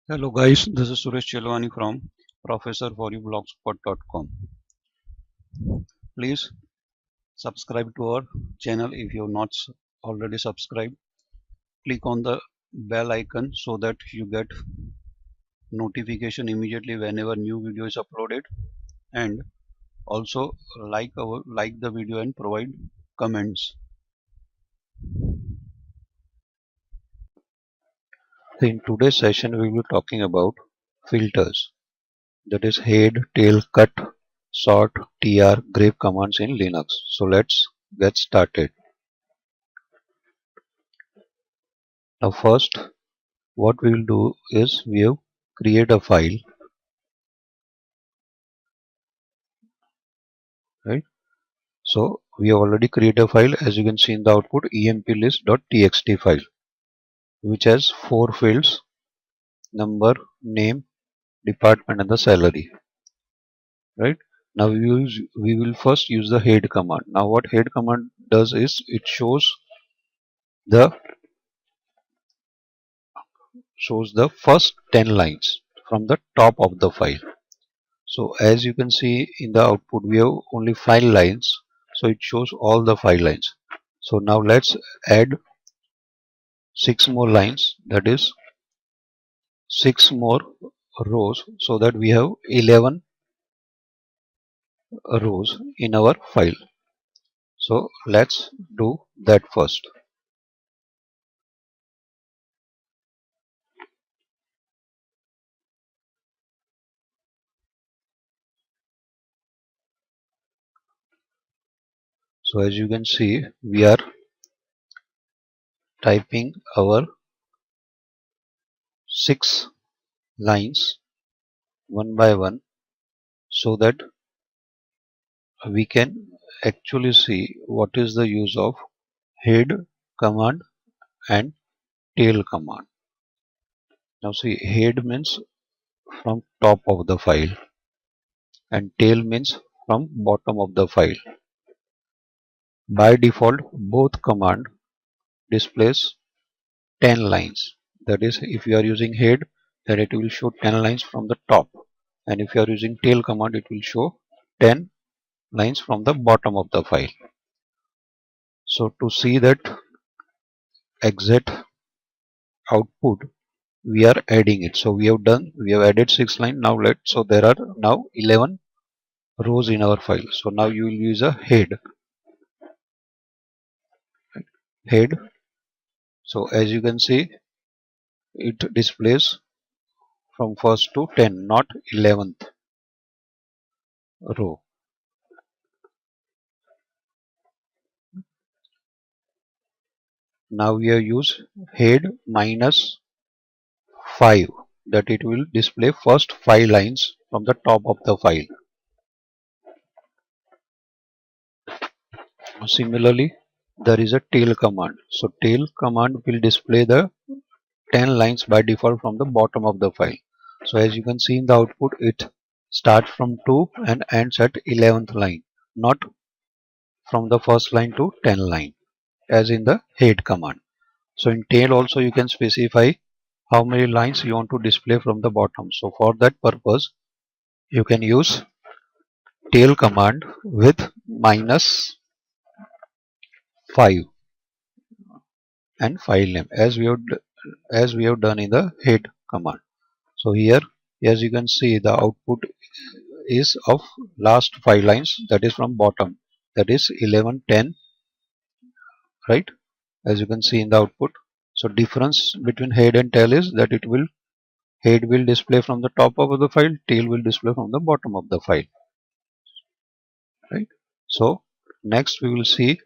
Hello guys, this is Suresh Chelwani from professorforyoblogspot.com. Please subscribe to our channel if you have not already subscribed. Click on the bell icon so that you get notification immediately whenever new video is uploaded, and also like the video and provide comments. In today's session we will be talking about filters, that is head, tail, cut, sort, tr, grep commands in Linux. So let's get started. Now first what we will do is we have create a file, right? So we have already created a file, as you can see in the output, emplist.txt file, which has 4 fields: number, name, department and the salary, right? Now we will first use the head command. Now what head command does is it the shows the first 10 lines from the top of the file. So as you can see in the output, we have only 5 lines, so it shows all the 5 lines. So now let's add 6 more lines, that is 6 more rows, so that we have 11 rows in our file. So let's do that first. So as you can see, we are typing our 6 lines one by one, so that we can actually see what is the use of head command and tail command. Now see, head means from top of the file and tail means from bottom of the file. By default, both command displays 10 lines. That is, if you are using head, then it will show 10 lines from the top, and if you are using tail command, it will show 10 lines from the bottom of the file. So to see that exact output, we are adding it. So we have added 6 lines. Now so there are now 11 rows in our file. So now you will use a head. So as you can see, it displays from first to 10, not 11th row. Now we have used head minus 5, that it will display first 5 lines from the top of the file. Similarly, there is a tail command. So tail command will display the 10 lines by default from the bottom of the file. So as you can see in the output, it starts from 2 and ends at 11th line, not from the first line to 10 line as in the head command. So in tail also you can specify how many lines you want to display from the bottom. So for that purpose, you can use tail command with minus 5 and file name, as we have done in the head command. So here, as you can see, the output is of last 5 lines, that is from bottom, that is 11, 10, right? As you can see in the output. So difference between head and tail is that head will display from the top of the file, tail will display from the bottom of the file, right? So next we will see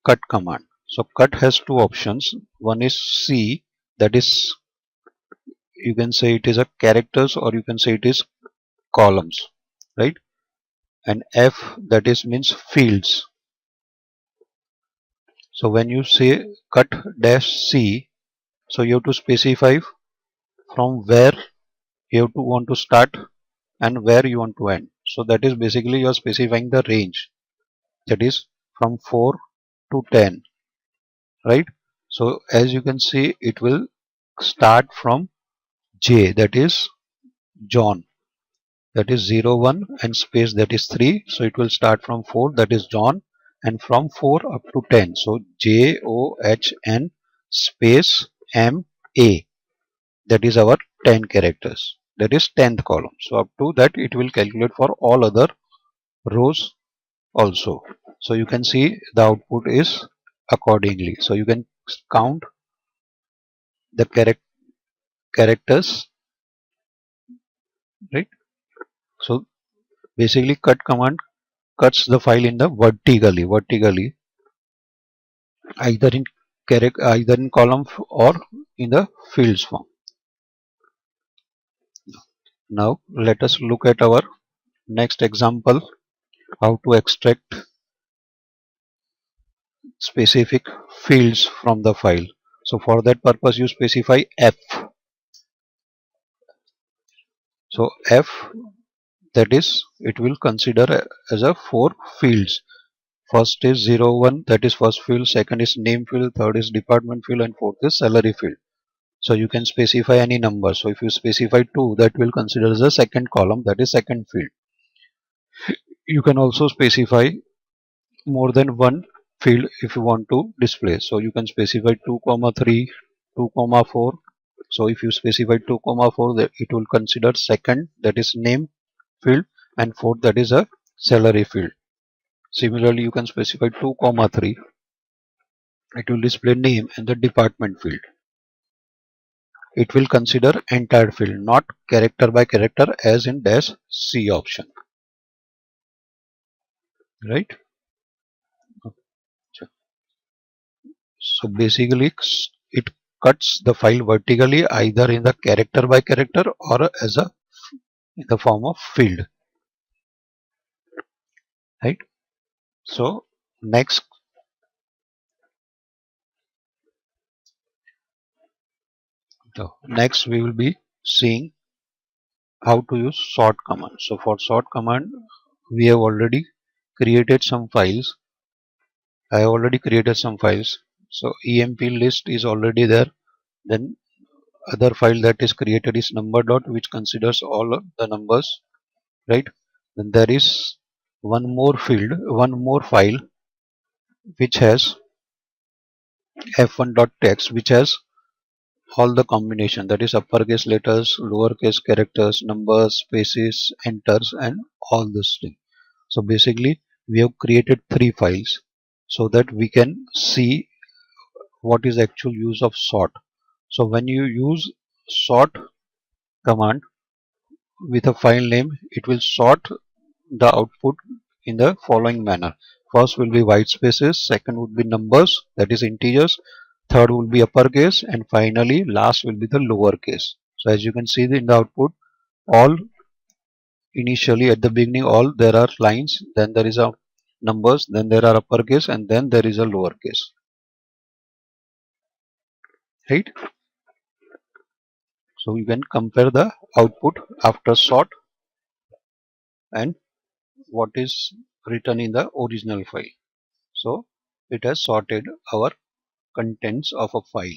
cut command. So cut has 2 options. One is C, that is, you can say it is a characters or you can say it is columns, right? And F, that is means fields. So when you say cut dash C, so you have to specify from where you have to want to start and where you want to end. So that is basically you are specifying the range, that is from 4 to 10, right? So as you can see, it will start from J, that is John, that is 0 1 and space, that is 3. So it will start from 4, that is John, and from 4 up to 10. So JOHN space MA, that is our 10 characters, that is 10th column. So up to that it will calculate for all other rows also. So you can see the output is accordingly. So you can count the characters, right? So basically cut command cuts the file in the vertically, either in column or in the fields form. Now let us look at our next example, how to extract specific fields from the file. So for that purpose you specify F. So F, that is it will consider as a 4 fields. First is 0 1, that is first field, second is name field, third is department field, and fourth is salary field. So you can specify any number. So if you specify 2, that will consider as a second column, that is second field. You can also specify more than one field if you want to display. So you can specify 2 comma 3, 2 comma 4. So if you specify 2 comma 4, that it will consider second, that is name field, and fourth, that is a salary field. Similarly, you can specify 2 comma 3. It will display name and the department field. It will consider entire field, not character by character as in dash C option. Right? So basically it cuts the file vertically either in the character by character or as a in the form of field. Right? So next next we will be seeing how to use sort command. So for sort command we have already created some files. I have already created some files. So EMP list is already there. Then other file that is created is number dot, which considers all of the numbers, right? Then there is one more file which has f1.text, which has all the combination, that is uppercase letters, lowercase characters, numbers, spaces, enters, and all this thing. So basically we have created 3 files so that we can see what is actual use of sort. So when you use sort command with a file name, it will sort the output in the following manner. First will be white spaces, second would be numbers, that is integers, third will be uppercase, and finally last will be the lowercase. So as you can see in the output, all initially at the beginning all there are lines, then there is a numbers, then there are uppercase, and then there is a lowercase. Right? So you can compare the output after sort and what is written in the original file. So it has sorted our contents of a file.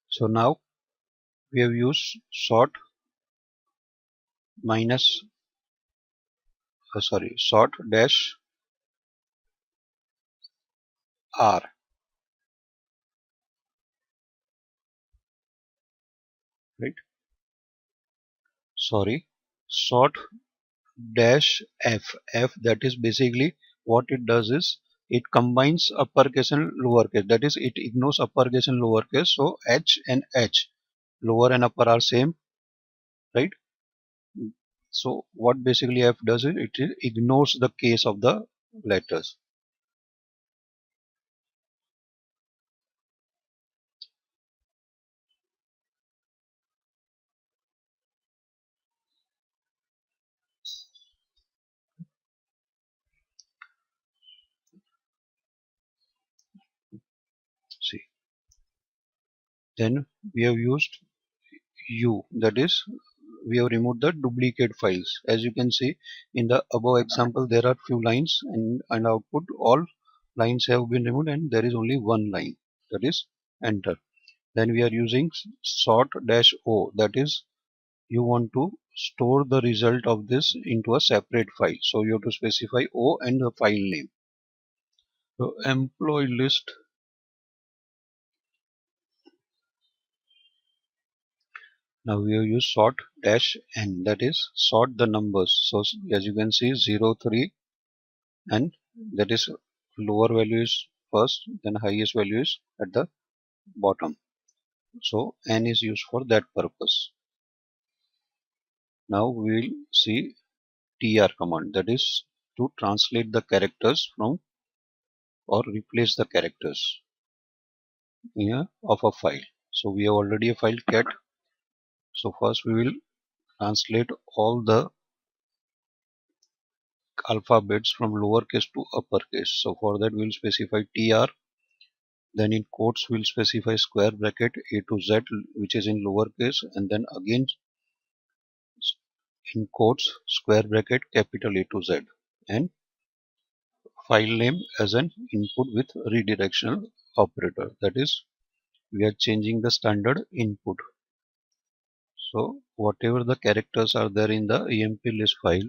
So now we have used sort minus sort dash r, right? Sorry, sort dash f, that is basically what it does is it combines uppercase and lowercase, that is it ignores uppercase and lowercase. So h and h, lower and upper, are same, right? So what basically f does is it ignores the case of the letters. See, then we have used U, that is we have removed the duplicate files. As you can see in the above example, there are few lines and output all lines have been removed and there is only one line, that is enter. Then we are using sort dash O, that is you want to store the result of this into a separate file, so you have to specify O and the file name. So employee list, now we have used sort dash N, that is sort the numbers. So as you can see 0 3 and that is lower value is first, then highest value is at the bottom, so N is used for that purpose. Now we will see tr command, that is to translate the characters from or replace the characters of a file. So we have already a file cat, so first we will translate all the alphabets from lowercase to uppercase. So for that we will specify tr, then in quotes we will specify square bracket A to Z, which is in lowercase, and then again in quotes square bracket capital A to Z, and file name as an input with redirectional operator, that is we are changing the standard input. So whatever the characters are there in the emp list file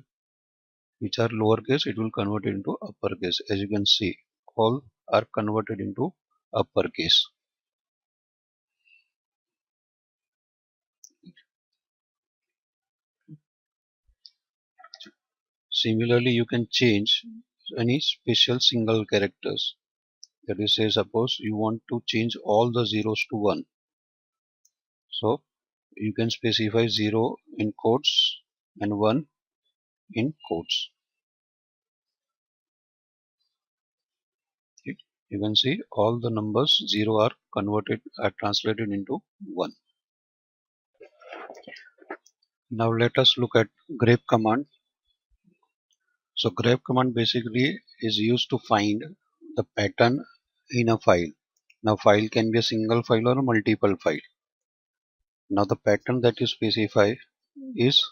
which are lowercase, it will convert into uppercase. As you can see, all are converted into uppercase. Similarly, you can change any special single characters. That is, say suppose you want to change all the zeros to 1. So you can specify 0 in quotes and 1 in quotes. Okay. You can see all the numbers 0 are translated into 1. Now let us look at grep command. So grep command basically is used to find the pattern in a file. Now file can be a single file or a multiple file. Now the pattern that you specify is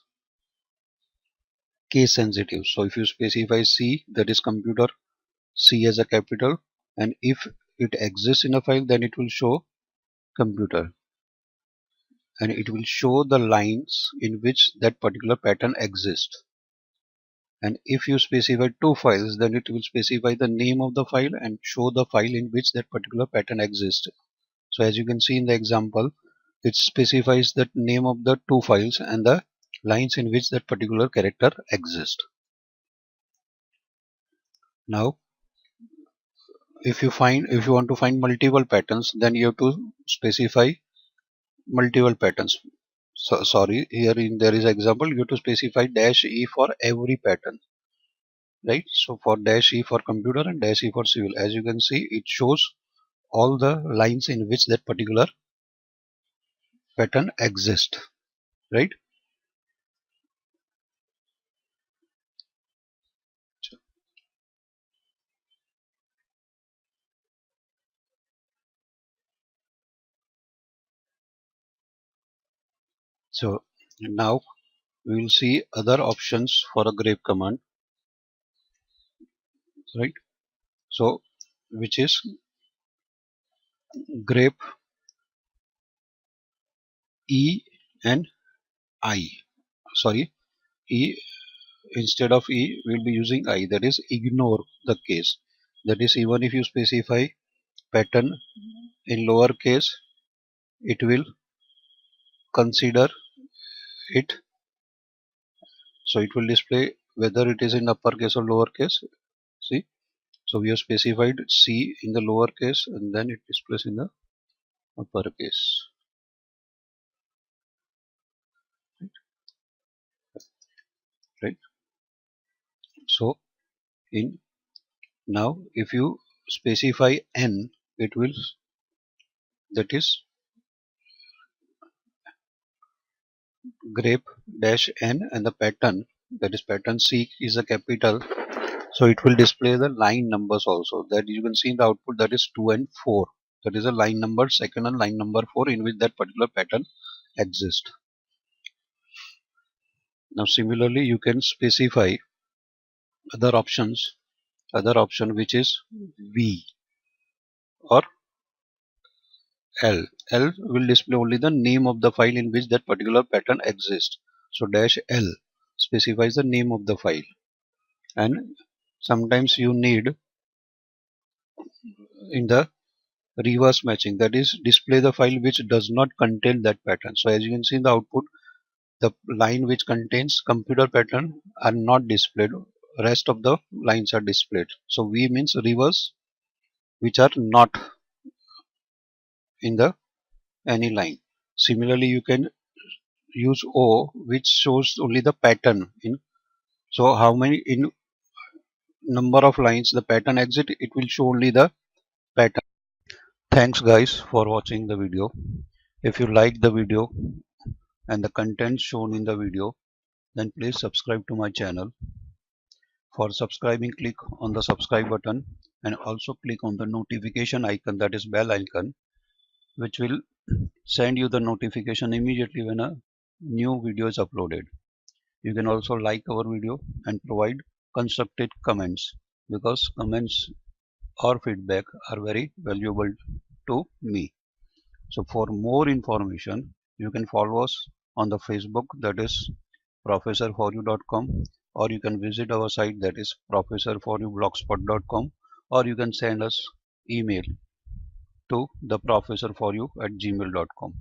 case sensitive. So if you specify C, that is computer, C as a capital, and if it exists in a file, then it will show computer, and it will show the lines in which that particular pattern exists. And if you specify two files, then it will specify the name of the file and show the file in which that particular pattern exists. So as you can see in the example, it specifies the name of the two files and the lines in which that particular character exists. Now if you want to find multiple patterns, then you have to specify multiple patterns. So sorry, here in there is example, you have to specify dash E for every pattern, right? So for dash E for computer and dash E for civil, as you can see, it shows all the lines in which that particular pattern exists, right? So now we will see other options for a grep command, right? So which is grep E and I. Sorry, E, instead of E we will be using I, that is ignore the case. That is, even if you specify pattern in lower case, it will consider it, so it will display whether it is in uppercase or lowercase. See, so we have specified C in the lowercase and then it displays in the uppercase, right? So in now if you specify N, it will, that is grep dash N and the pattern, that is pattern C is a capital, so it will display the line numbers also, that you can see in the output, that is 2 and 4, that is a line number second and line number 4 in which that particular pattern exist. Now similarly you can specify other options, other option which is V or L. L will display only the name of the file in which that particular pattern exists. So dash L specifies the name of the file. And sometimes you need in the reverse matching, that is display the file which does not contain that pattern. So as you can see in the output, the line which contains computer pattern are not displayed, rest of the lines are displayed. So V means reverse, which are not in the any line. Similarly you can use O, which shows only the pattern in, so how many in number of lines the pattern exit, it will show only the pattern. Thanks guys for watching the video. If you like the video and the content shown in the video, then please subscribe to my channel. For subscribing, click on the subscribe button and also click on the notification icon, that is bell icon, which will send you the notification immediately when a new video is uploaded. You can also like our video and provide constructive comments, because comments or feedback are very valuable to me. So for more information, you can follow us on the Facebook, that is professorforyou.com, or you can visit our site, that is professorforyoublogspot.com, or you can send us email to theprofessorforyou@gmail.com.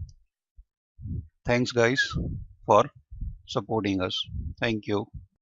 Thanks guys for supporting us. Thank you.